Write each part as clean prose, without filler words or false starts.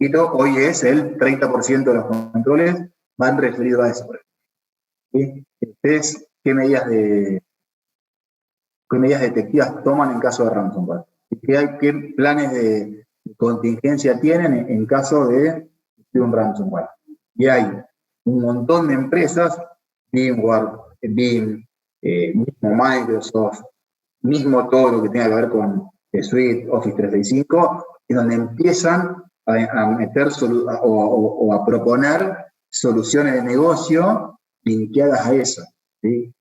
chiquito, hoy es el 30% de los controles van referidos a eso. ¿Sí? Entonces, ¿qué medidas detectivas toman en caso de ransomware? ¿Qué planes de contingencia tienen en caso de un ransomware? Y hay un montón de empresas, VMware, BIM, mismo Microsoft, mismo todo lo que tenga que ver con Suite, Office 365, en donde empiezan a meter o a proponer soluciones de negocio linkeadas a eso, ¿sí?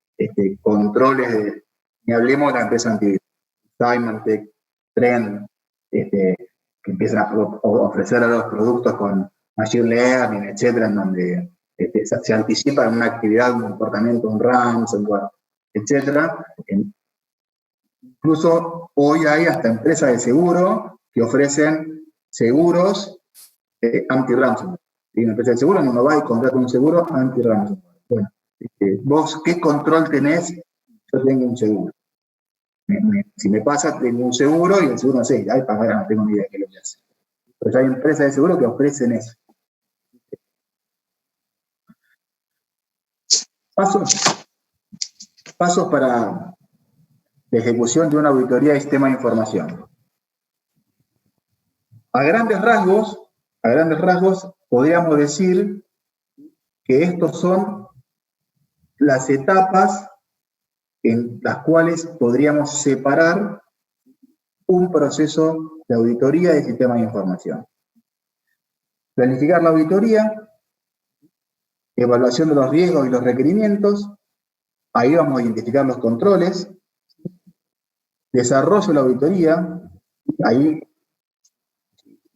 Controles de, ni hablemos de la empresa antigua, Symantec, Trend, que empiezan a ofrecer a los productos con machine learning, etcétera, en donde se anticipa una actividad, un comportamiento, un ransomware, etcétera. Incluso hoy hay hasta empresas de seguro que ofrecen seguros anti-ransomware. Y una empresa de seguro uno va y contrata un seguro anti-ransomware. Bueno, vos, ¿qué control tenés? Yo tengo un seguro. Si me pasa, tengo un seguro y el seguro no sé, ay, no tengo ni idea de qué es lo que hace. Pero hay empresas de seguro que ofrecen eso. Pasos para la ejecución de una auditoría de sistema de información. A grandes rasgos, podríamos decir que estos son las etapas en las cuales podríamos separar un proceso de auditoría de sistema de información. Planificar la auditoría, evaluación de los riesgos y los requerimientos, ahí vamos a identificar los controles, desarrollo de la auditoría, ahí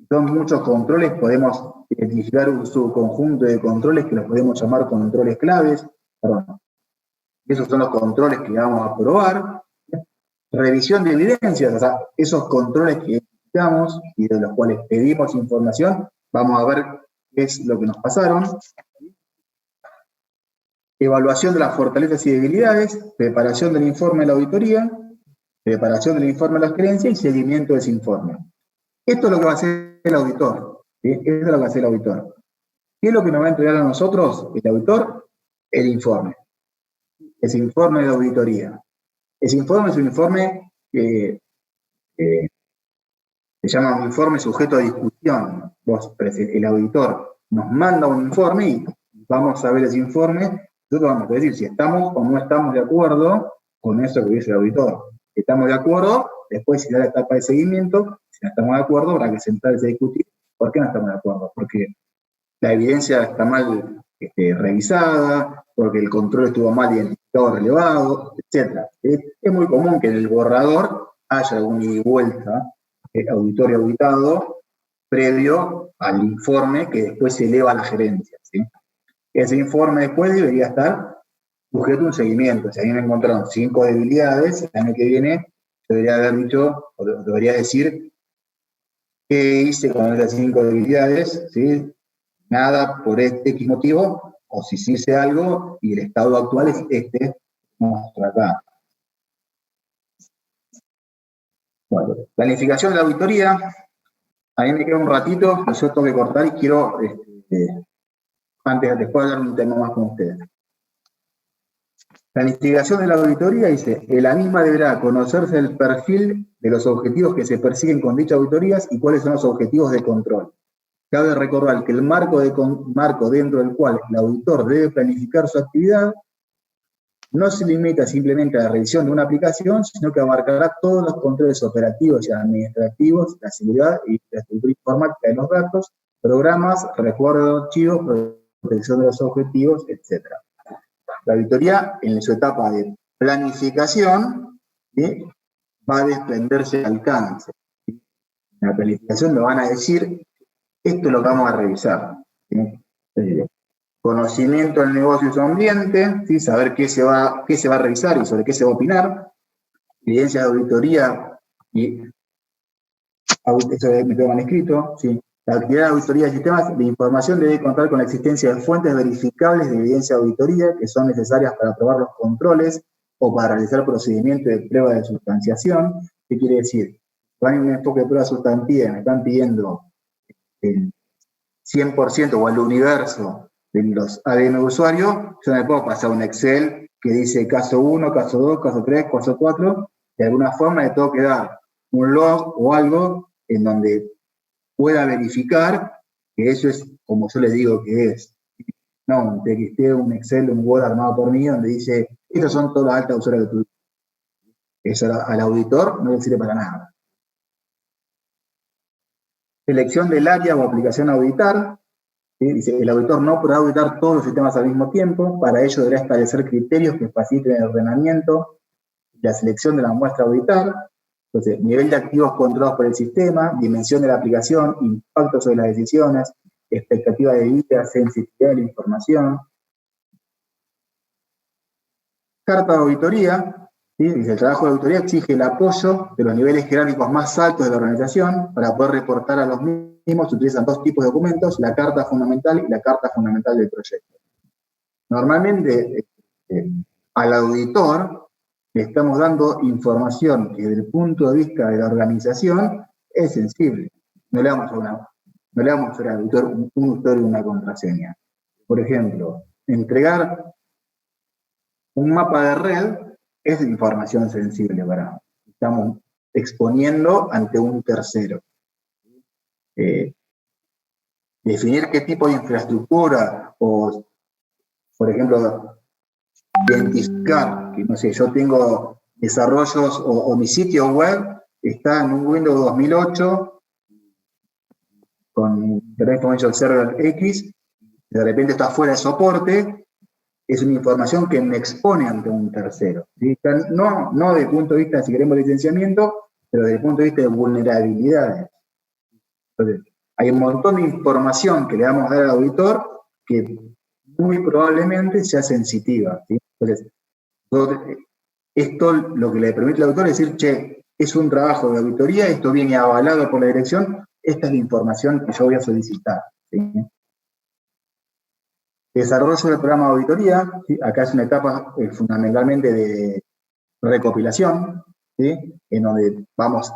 son muchos controles, podemos identificar un subconjunto de controles que los podemos llamar controles claves, esos son los controles que vamos a probar. Revisión de evidencias, o sea, esos controles que necesitamos y de los cuales pedimos información, vamos a ver qué es lo que nos pasaron. Evaluación de las fortalezas y debilidades, preparación del informe de la auditoría, preparación del informe de las creencias y seguimiento de ese informe. Esto es lo que va a hacer el auditor. ¿Sí? Esto es lo que va a hacer el auditor. ¿Qué es lo que nos va a entregar a nosotros, el auditor? El informe. Ese informe de auditoría. Ese informe es un informe que se llama un informe sujeto a discusión. El auditor nos manda un informe y vamos a ver ese informe. Nosotros vamos a decir si estamos o no estamos de acuerdo con eso que dice el auditor. Si estamos de acuerdo, después se da la etapa de seguimiento. Si no estamos de acuerdo, habrá que sentarse a discutir. ¿Por qué no estamos de acuerdo? Porque la evidencia está mal revisada, porque el control estuvo mal identificado, relevado, etc. Es muy común que en el borrador haya un ida y vuelta auditor y auditado previo al informe que después se eleva a la gerencia. ¿Sí? Ese informe después debería estar sujeto a un seguimiento. Si a mí me encontraron 5 debilidades, el año que viene yo debería haber dicho, o debería decir qué hice con esas 5 debilidades, ¿sí? Nada por X motivo, o si sí hice algo y el estado actual es este, muestra acá. Bueno, planificación de la auditoría. A mí me queda un ratito, yo tengo que cortar y quiero, después hablar un tema más con ustedes. Planificación de la auditoría dice, la misma deberá conocerse el perfil de los objetivos que se persiguen con dichas auditorías y cuáles son los objetivos de control. Cabe recordar que el marco dentro del cual el auditor debe planificar su actividad no se limita simplemente a la revisión de una aplicación, sino que abarcará todos los controles operativos y administrativos, la seguridad y la estructura informática de los datos, programas, resguardo de archivos, protección de los objetivos, etc. La auditoría, en su etapa de planificación, ¿sí?, va a desprenderse de alcance. En la planificación me van a decir, esto es lo que vamos a revisar. ¿Sí? Conocimiento del negocio y su ambiente, ¿sí?, saber qué se va a revisar y sobre qué se va a opinar, evidencia de auditoría, y eso me quedó mal escrito, ¿sí? La actividad de auditoría de sistemas de información debe contar con la existencia de fuentes verificables de evidencia de auditoría que son necesarias para aprobar los controles o para realizar procedimientos de prueba de sustanciación. ¿Qué quiere decir? Van en un enfoque de prueba sustantiva, me están pidiendo 100% o al universo de los ADN de usuario, yo no le puedo pasar un Excel que dice caso 1, caso 2, caso 3, caso 4, de alguna forma le tengo que dar un log o algo en donde pueda verificar que eso es como yo le digo que es. No, un TXT, un Excel, un Word armado por mí, donde dice, estos son todas las altas usuarias de tu. Eso al auditor no le sirve para nada. Selección del área o aplicación a auditar. ¿Sí? Dice, el auditor no podrá auditar todos los sistemas al mismo tiempo. Para ello deberá establecer criterios que faciliten el ordenamiento y la selección de la muestra a auditar. Entonces, nivel de activos controlados por el sistema, dimensión de la aplicación, impacto sobre las decisiones, expectativa de vida, sensibilidad de la información. Carta de auditoría. ¿Sí? Dice, el trabajo de auditoría exige el apoyo de los niveles jerárquicos más altos de la organización. Para poder reportar a los mismos se utilizan dos tipos de documentos, la carta fundamental y la carta fundamental del proyecto. Normalmente, al auditor le estamos dando información que desde el punto de vista de la organización es sensible. No le vamos a hacer al auditor un usuario y una contraseña. Por ejemplo, entregar un mapa de red es información sensible para. Estamos exponiendo ante un tercero. Definir qué tipo de infraestructura o, por ejemplo, identificar que, no sé, yo tengo desarrollos o mi sitio web está en un Windows 2008 con Internet Information Server X, de repente está fuera de soporte, es una información que me expone ante un tercero. ¿Sí? No desde el punto de vista, si queremos, licenciamiento, pero desde el punto de vista de vulnerabilidades. Entonces, hay un montón de información que le vamos a dar al auditor que muy probablemente sea sensitiva. ¿Sí? Entonces, esto lo que le permite al auditor es decir, che, es un trabajo de auditoría, esto viene avalado por la dirección, esta es la información que yo voy a solicitar. ¿Sí? Desarrollo del programa de auditoría, ¿sí? Acá es una etapa fundamentalmente de recopilación, ¿sí? En donde vamos,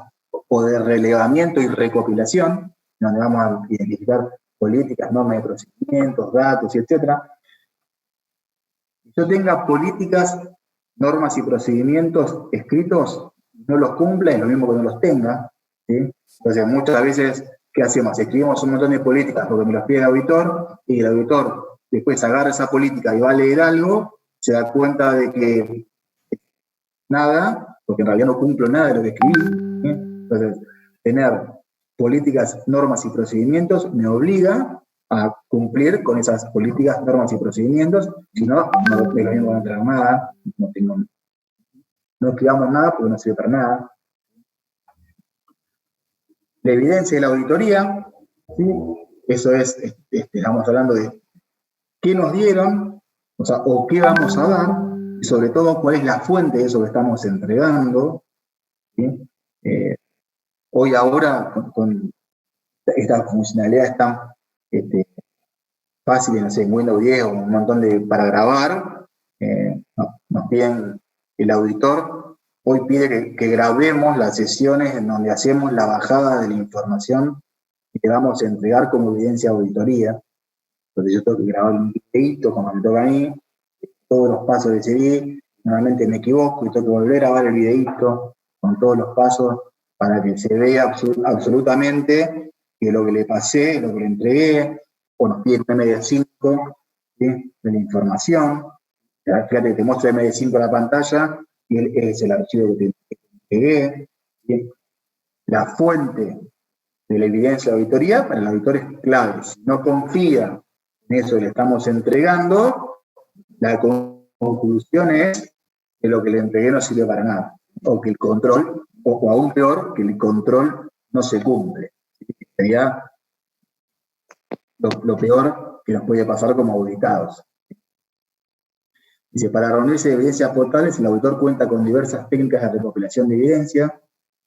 o de relevamiento y recopilación, en donde vamos a identificar políticas, normas de procedimientos, datos, etc. Si yo tenga políticas, normas y procedimientos escritos, no los cumpla, es lo mismo que no los tenga. ¿Sí? Entonces, muchas veces, ¿qué hacemos? Escribimos un montón de políticas porque me los pide el auditor, y el auditor después agarra esa política y va a leer algo, se da cuenta de que nada, porque en realidad no cumplo nada de lo que escribí. ¿Sí? Entonces, tener políticas, normas y procedimientos me obliga a cumplir con esas políticas, normas y procedimientos, si no, no es lo mismo no tener nada, no escribamos nada porque no sirve para nada. La evidencia de la auditoría, ¿sí? Eso es, estamos hablando de qué nos dieron, o sea, o qué vamos a dar, y sobre todo cuál es la fuente de eso que estamos entregando. ¿Sí? Hoy ahora, con esta funcionalidad es tan fácil, no sé, en Windows 10 o un montón para grabar, nos piden, el auditor hoy pide que grabemos las sesiones en donde hacemos la bajada de la información que vamos a entregar como evidencia de auditoría. Entonces yo tengo que grabar un videito como me toca a mí, todos los pasos de ese normalmente me equivoco y tengo que volver a grabar el videito con todos los pasos para que se vea absolutamente que lo que le pasé, lo que le entregué, o nos pide el MD5, ¿sí? De la información. Fíjate que te muestra el MD5 en la pantalla y es el archivo que te entregué. ¿Sí? La fuente de la evidencia de auditoría para el auditor es clave. Si no confía en eso que le estamos entregando, la conclusión es que lo que le entregué no sirve para nada, o que el control, o aún peor, que el control no se cumple. Sería lo peor que nos puede pasar como auditados. Dice, para reunirse de evidencias portales, el auditor cuenta con diversas técnicas de recopilación de evidencia.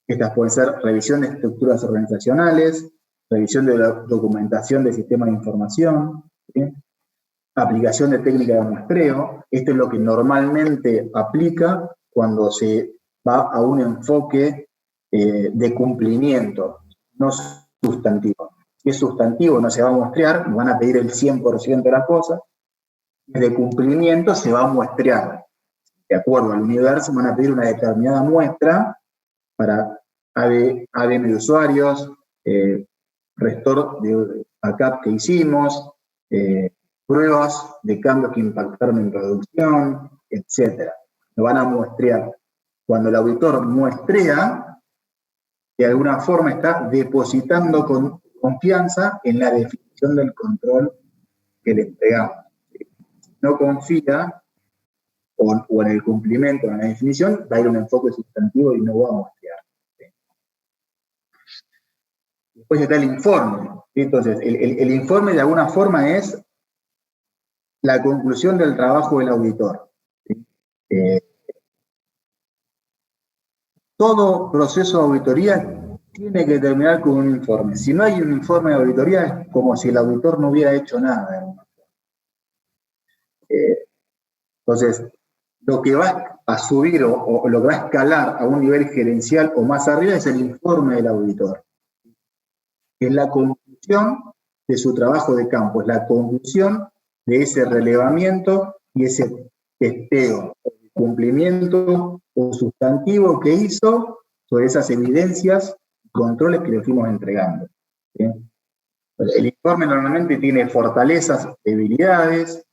Estas pueden ser revisión de estructuras organizacionales, revisión de la documentación del sistema de información, ¿sí? Aplicación de técnica de muestreo. Esto es lo que normalmente aplica cuando se va a un enfoque de cumplimiento, no sustantivo. es sustantivo, no se va a muestrear, nos van a pedir el 100% de las cosas, y de cumplimiento se va a muestrear. De acuerdo al universo, van a pedir una determinada muestra para ADN de usuarios, restor de backup que hicimos, pruebas de cambios que impactaron en producción, etc. Lo van a muestrear. Cuando el auditor muestrea, de alguna forma está depositando con confianza en la definición del control que le entregamos. No confía o en el cumplimiento, en la definición, va a ir un enfoque sustantivo y no va a muestrear. Después está el informe. Entonces, el informe de alguna forma es la conclusión del trabajo del auditor. Todo proceso de auditoría tiene que terminar con un informe. Si no hay un informe de auditoría, es como si el auditor no hubiera hecho nada. Entonces, lo que va a subir o lo que va a escalar a un nivel gerencial o más arriba es el informe del auditor. Es la conclusión de su trabajo de campo, es la conclusión de ese relevamiento y ese testeo, cumplimiento o sustantivo que hizo sobre esas evidencias y controles que le fuimos entregando. ¿Sí? El informe normalmente tiene fortalezas, debilidades,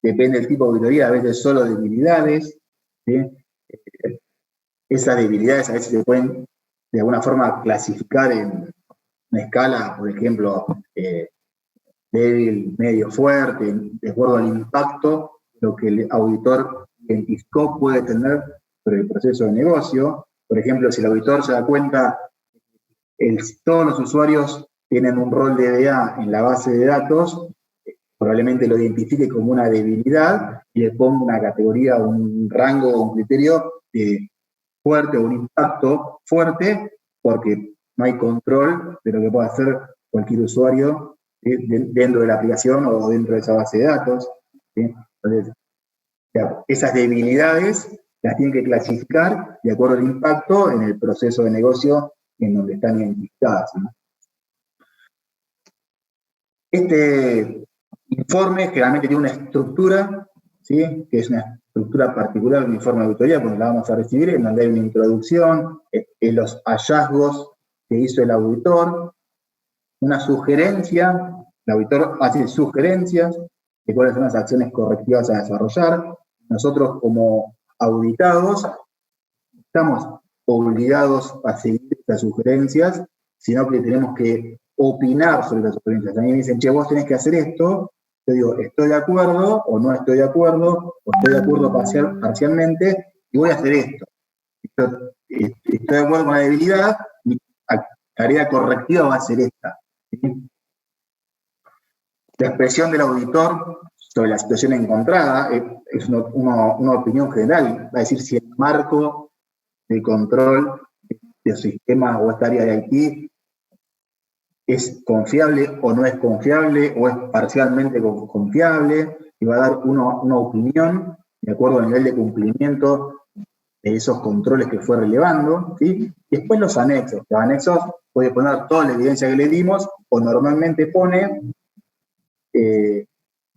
depende del tipo de auditoría, a veces solo debilidades. ¿Sí? Esas debilidades a veces se pueden de alguna forma clasificar en una escala, por ejemplo, débil, medio, fuerte, de acuerdo al impacto, lo que el auditor identificó puede tener sobre el proceso de negocio. Por ejemplo, si el auditor se da cuenta que todos los usuarios tienen un rol de DA en la base de datos, probablemente lo identifique como una debilidad y le ponga una categoría, un rango o un criterio fuerte o un impacto fuerte, porque no hay control de lo que pueda hacer cualquier usuario dentro de la aplicación o dentro de esa base de datos. ¿Sí? Entonces, esas debilidades las tienen que clasificar de acuerdo al impacto en el proceso de negocio en donde están identificadas, ¿no? Este informe generalmente tiene una estructura, ¿sí? Que es una estructura particular de un informe de auditoría, porque la vamos a recibir, en donde hay una introducción, los hallazgos que hizo el auditor, una sugerencia, el auditor hace sugerencias de cuáles son las acciones correctivas a desarrollar. Nosotros como auditados estamos obligados a seguir estas sugerencias, sino que tenemos que opinar sobre las sugerencias. A mí me dicen, che, vos tenés que hacer esto. Yo digo, estoy de acuerdo o no estoy de acuerdo, o estoy de acuerdo parcialmente y voy a hacer esto. Estoy de acuerdo con la debilidad, mi tarea correctiva va a ser esta. ¿Sí? La expresión del auditor sobre la situación encontrada es una opinión general, va a decir si el marco de control de sistema o esta área de IT es confiable o no es confiable, o es parcialmente confiable, y va a dar una opinión de acuerdo al nivel de cumplimiento de esos controles que fue relevando, ¿sí? Y después los anexos. Los anexos puede poner toda la evidencia que le dimos, o normalmente pone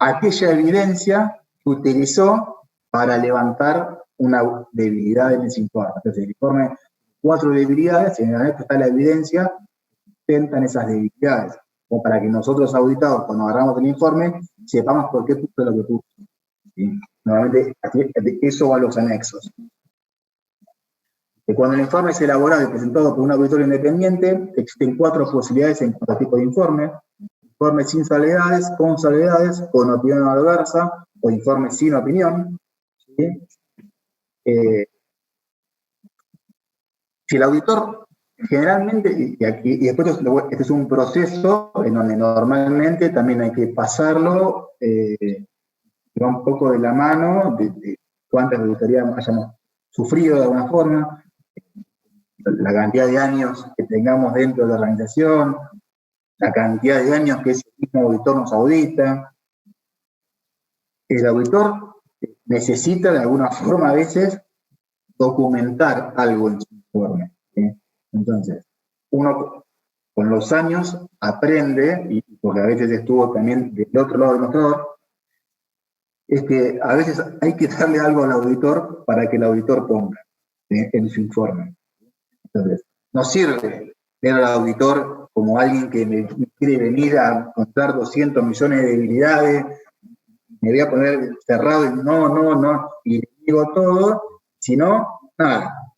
aquella evidencia que utilizó para levantar una debilidad en ese informe. Entonces, el informe, 4 debilidades, en el anexo está la evidencia que sustentan esas debilidades, o para que nosotros auditados, cuando agarramos el informe, sepamos por qué puso lo que puso. ¿Sí? Normalmente, eso va a los anexos. Cuando el informe es elaborado y presentado por un auditor independiente, existen 4 posibilidades en cuanto a tipo de informe: informe sin salvedades, con opinión adversa, o informe sin opinión. ¿Sí? Si el auditor generalmente, y después este es un proceso en donde normalmente también hay que pasarlo, va un poco de la mano de cuántas auditorías hayamos sufrido de alguna forma, la cantidad de años que tengamos dentro de la organización, la cantidad de años que ese mismo auditor nos audita. El auditor necesita de alguna forma a veces documentar algo en su informe, ¿sí? Entonces, uno con los años aprende, y porque a veces estuvo también del otro lado del mostrador, es que a veces hay que darle algo al auditor para que el auditor ponga en su informe. Entonces, no sirve ver al auditor como alguien que me quiere venir a contar 200 millones de debilidades, me voy a poner cerrado y no, y digo todo, sino, nada.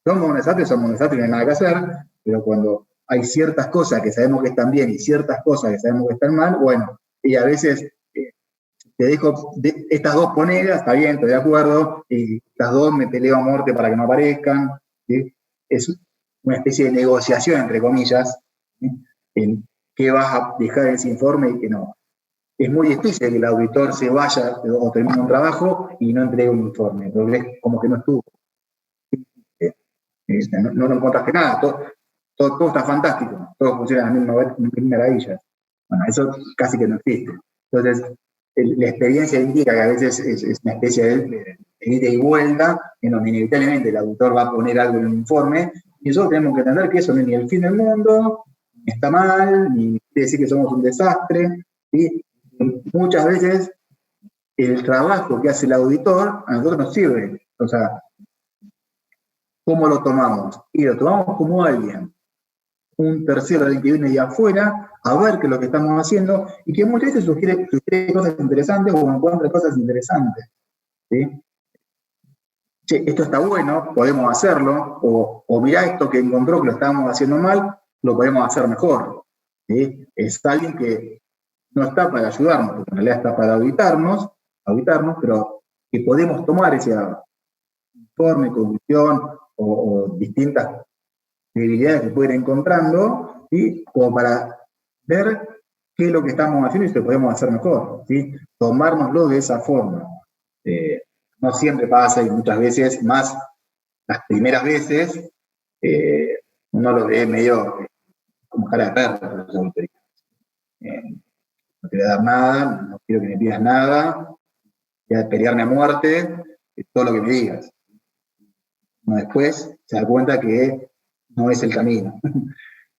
Somos un desastre, no hay nada que hacer, pero cuando hay ciertas cosas que sabemos que están bien y ciertas cosas que sabemos que están mal, bueno, y a veces te dejo estas dos poneras, está bien, estoy de acuerdo, y estas dos me peleo a muerte para que no aparezcan, ¿sí? Es una especie de negociación, entre comillas, ¿sí? En qué vas a dejar en ese informe y qué no. Es muy difícil que el auditor se vaya o termine un trabajo y no entregue un informe, porque es como que no estuvo. No encontraste nada, todo está fantástico, todo funciona en las mismas maravillas. Bueno, eso casi que no existe. Entonces, la experiencia indica que a veces es una especie de ida y vuelta, en donde inevitablemente el autor va a poner algo en un informe, y nosotros tenemos que entender que eso no es ni el fin del mundo, ni está mal, ni quiere decir que somos un desastre, ¿sí? Muchas veces el trabajo que hace el auditor a nosotros nos sirve. O sea, ¿cómo lo tomamos? Y lo tomamos como alguien, un tercero que viene de afuera, a ver qué es lo que estamos haciendo, y que muchas veces sugiere cosas interesantes o encuentra cosas interesantes. ¿Sí? Che, esto está bueno, podemos hacerlo, o mirá esto que encontró que lo estábamos haciendo mal, lo podemos hacer mejor. ¿Sí? Es alguien que no está para ayudarnos, porque en realidad está para auditarnos, pero que podemos tomar ese informe, conclusión o distintas debilidades que pueden ir encontrando, ¿sí? Como para ver qué es lo que estamos haciendo y si lo podemos hacer mejor, ¿sí? Tomárnoslo de esa forma. No siempre pasa y muchas veces, más las primeras veces, uno lo ve medio como cara de perro, los autoridades. No te voy a dar nada, no quiero que me pidas nada, voy a pelearme a muerte, todo lo que me digas. Uno después se da cuenta que no es el camino,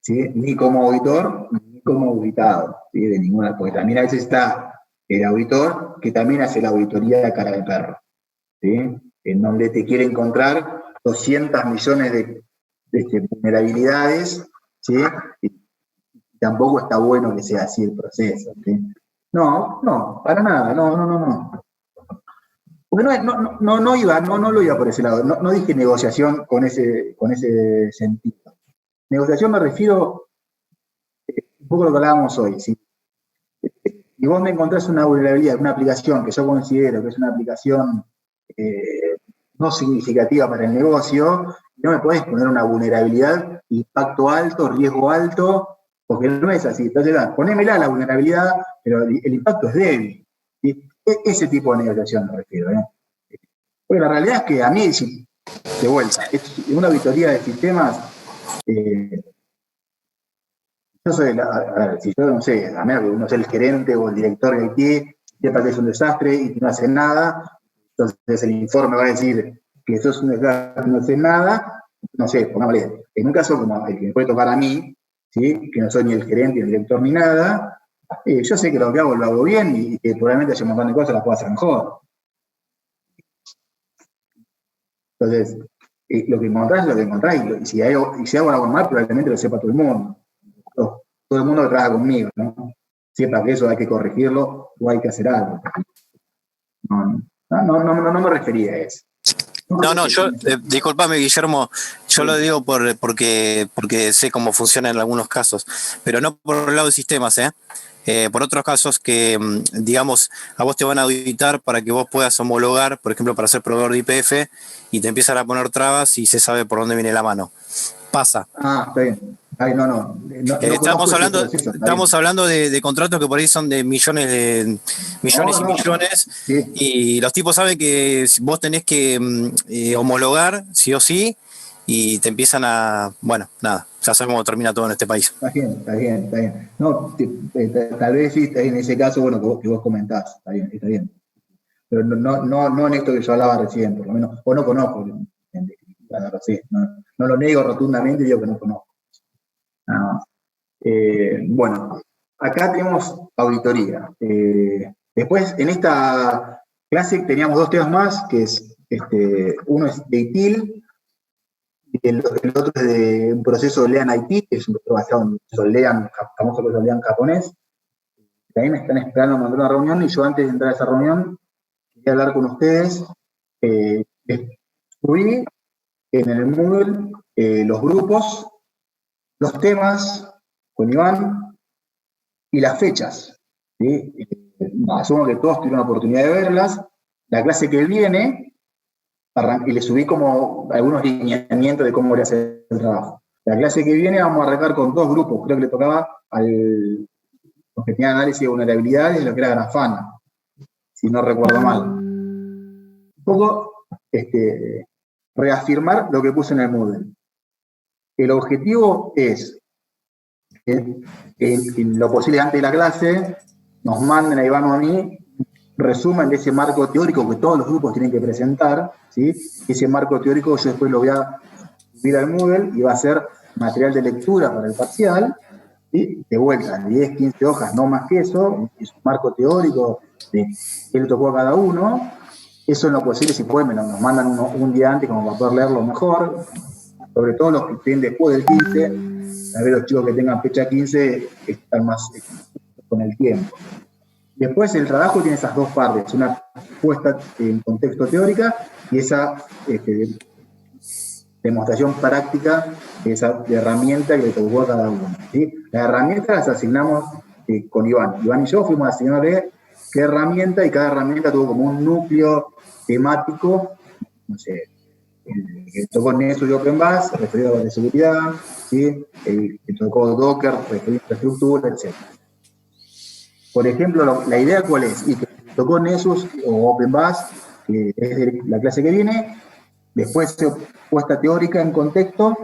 ¿sí? Ni como auditor, ni como auditado, ¿sí? De ninguna, porque también a veces está el auditor que también hace la auditoría de cara de perro, ¿sí? En donde te quiere encontrar 200 millones de vulnerabilidades, ¿sí? Y tampoco está bueno que sea así el proceso, ¿sí? No, para nada, no. Porque no lo iba por ese lado, no dije negociación con ese sentido. Negociación me refiero un poco a lo que hablábamos hoy, ¿sí? Y vos me encontrás una vulnerabilidad, una aplicación que yo considero que es una aplicación no significativa para el negocio, no me podés poner una vulnerabilidad, impacto alto, riesgo alto, porque no es así. Entonces, ponémela la vulnerabilidad, pero el impacto es débil, ¿sí? Ese tipo de negociación me refiero. Porque la realidad es que a mí, de vuelta, en una auditoría de sistemas, yo soy, a ver, si yo no sé, a menos que uno sea el gerente o el director de IT, sepa que es un desastre y no hace nada, entonces el informe va a decir que eso es un desastre, no hace nada, no sé, pongámosle, en un caso como el que me puede tocar a mí, ¿sí? Que no soy ni el gerente, ni el director, ni nada, yo sé que lo que hago bien y que probablemente haya un montón de cosas las puedo hacer mejor. Entonces, lo que encontrás es lo que encontrás, y si hago algo mal, probablemente lo sepa todo el mundo. Todo el mundo que trabaja conmigo, ¿no? Sepa que eso hay que corregirlo o hay que hacer algo. No me refería a eso. No, yo, discúlpame, Guillermo, yo lo digo porque sé cómo funciona en algunos casos, pero no por el lado de sistemas, por otros casos que, digamos, a vos te van a auditar para que vos puedas homologar, por ejemplo, para ser proveedor de IPF, y te empiezan a poner trabas y se sabe por dónde viene la mano. Pasa. Está bien. Ay, no estamos hablando de contratos que por ahí son de millones y millones, sí. y los tipos saben que vos tenés que homologar sí o sí, y te empiezan a, bueno, nada, ya sabemos cómo termina todo en este país. Está bien. No, tal vez sí, en ese caso, bueno, que vos comentás, está bien. Pero no en esto que yo hablaba recién, por lo menos, o no conozco, sí, no lo niego rotundamente y digo que no conozco. No. Bueno, acá tenemos auditoría. Después, en esta clase teníamos dos temas más, que es, uno es de ITIL, y el otro es de un proceso Lean IT, que es un proceso basado en el famoso proceso Lean japonés. Ahí me están esperando a mandar una reunión, y yo antes de entrar a esa reunión, quería hablar con ustedes. Subí en el Moodle los grupos, los temas con Iván y las fechas. ¿Sí? Asumo que todos tuvieron la oportunidad de verlas. La clase que viene, y le subí como algunos lineamientos de cómo voy a hacer el trabajo. La clase que viene vamos a arrancar con dos grupos. Creo que le tocaba los que tenían análisis de vulnerabilidades y lo que era Grafana, si no recuerdo mal. Un poco reafirmar lo que puse en el Moodle. El objetivo es, en lo posible antes de la clase, nos manden a Iván o a mí resumen de ese marco teórico que todos los grupos tienen que presentar, ¿sí? Ese marco teórico yo después lo voy a subir al Moodle y va a ser material de lectura para el parcial, ¿sí? De vuelta, 10, 15 hojas, no más que eso, es un marco teórico de qué le tocó a cada uno. Eso en lo posible, si pueden, nos mandan un día antes como para poder leerlo mejor, sobre todo los que estén después del 15, a ver, los chicos que tengan fecha 15 están más con el tiempo. Después el trabajo tiene esas dos partes, una puesta en contexto teórica y esa demostración práctica de esa herramienta que le tocó a cada uno, ¿sí? Las herramientas las asignamos con Iván. Iván y yo fuimos a asignarle qué herramienta, y cada herramienta tuvo como un núcleo temático, no sé, el que tocó Nessus y OpenBus, referido a la seguridad, ¿sí? El que tocó Docker, referido a infraestructura, etc. Por ejemplo, la idea cuál es, y que tocó Nessus o OpenBus, que es de la clase que viene, después puesta teórica en contexto,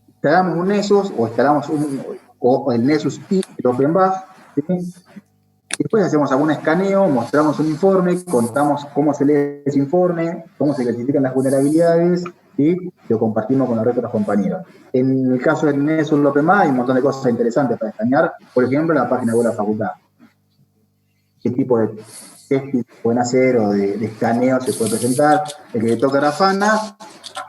instalamos un Nessus o instalamos el Nessus y el OpenBus, ¿sí? Después hacemos algún escaneo, mostramos un informe, contamos cómo se lee ese informe, cómo se clasifican las vulnerabilidades, y lo compartimos con el resto de los compañeros. En el caso del Nessus y OpenBus hay un montón de cosas interesantes para escanear, por ejemplo, la página web de la facultad. ¿Qué tipo de testing pueden hacer o de escaneo se puede presentar? El que le toca Grafana,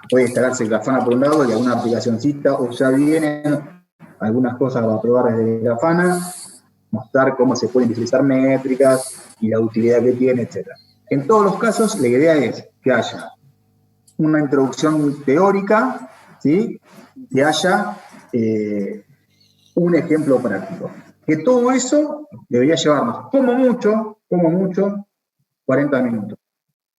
puede instalarse Grafana por un lado y alguna aplicacióncita, o ya vienen algunas cosas para probar desde Grafana, mostrar cómo se pueden utilizar métricas y la utilidad que tiene, etc. En todos los casos, la idea es que haya una introducción teórica, ¿sí? Que haya un ejemplo práctico. Que todo eso debería llevarnos, como mucho, 40 minutos.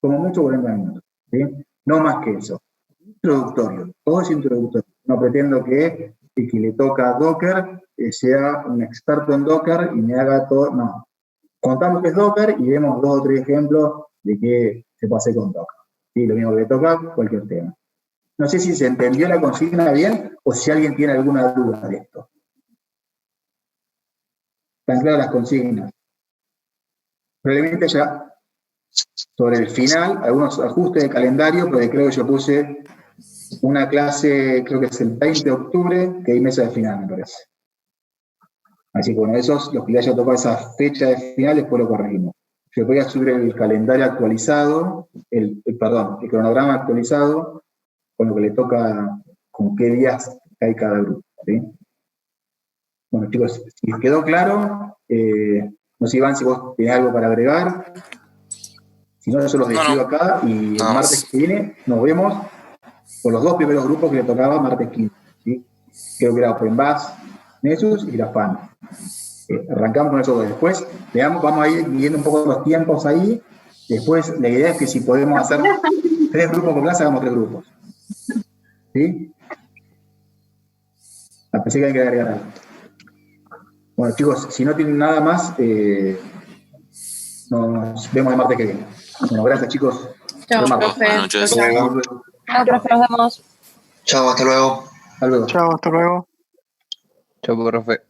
Como mucho, 40 minutos. ¿Sí? No más que eso. Introductorio, todo es introductorio. No pretendo que el que le toca Docker sea un experto en Docker y me haga todo. No. Contamos que es Docker y vemos 2 o 3 ejemplos de qué se puede hacer con Docker. ¿Sí? Lo mismo que le toca cualquier tema. No sé si se entendió la consigna bien o si alguien tiene alguna duda de esto. ¿Están claras las consignas? Probablemente ya sobre el final, algunos ajustes de calendario, porque creo que yo puse una clase, creo que es el 20 de octubre, que hay mesa de final, me parece. Así que bueno, esos, los que le haya tocado esa fecha de final, después lo corregimos. Yo voy a subir el calendario actualizado, el cronograma actualizado, con lo que le toca, con qué días hay cada grupo, ¿sí? Bueno, chicos, si les quedó claro, no sé, Iván, si vos tenés algo para agregar. Si no, yo los despido acá y el martes que viene nos vemos con los 2 primeros grupos que le tocaba martes 15. ¿Sí? Creo que era OpenBus, Nessus y Grafana. Arrancamos con eso después. Vamos a ir viendo un poco los tiempos ahí. Después, la idea es que si podemos hacer 3 grupos por clase, hagamos 3 grupos. ¿Sí? Pensé que hay que agregar algo. Bueno, chicos, si no tienen nada más, nos vemos el martes que viene. Bueno, gracias, chicos. Chao, profe. Buenas noches. Chao, profe, nos vemos. Chao, hasta luego. Hasta luego. Chao, hasta luego. Chau, profe.